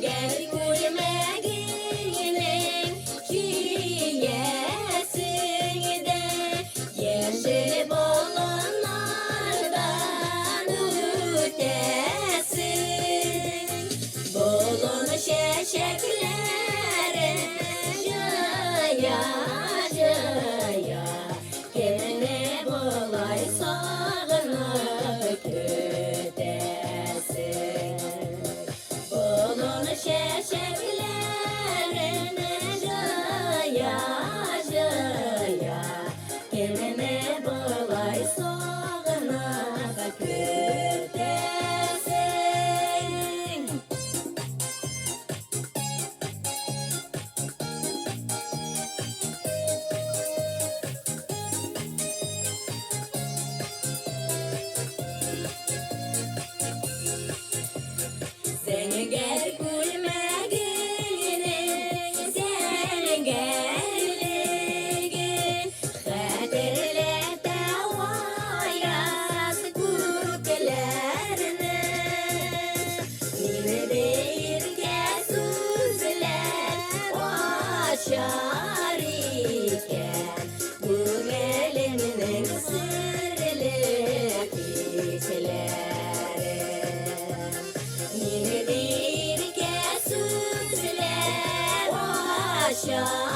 gel gülmeğinin çiyesinde yeşil bolonlardan ötesin. Bolon şeşekleri jaya jaya kendine bolay sağınıp ötesin. Bolon şeşeklerini jaya jaya kendine bolay sağınıp ötesin. Seni gel gülmeğinin seni gelgin hatırla tavayas kuklarını Nime değirge suzlar açar iken bu eliminin sırlı işleri Yine bir kez sözler aşağı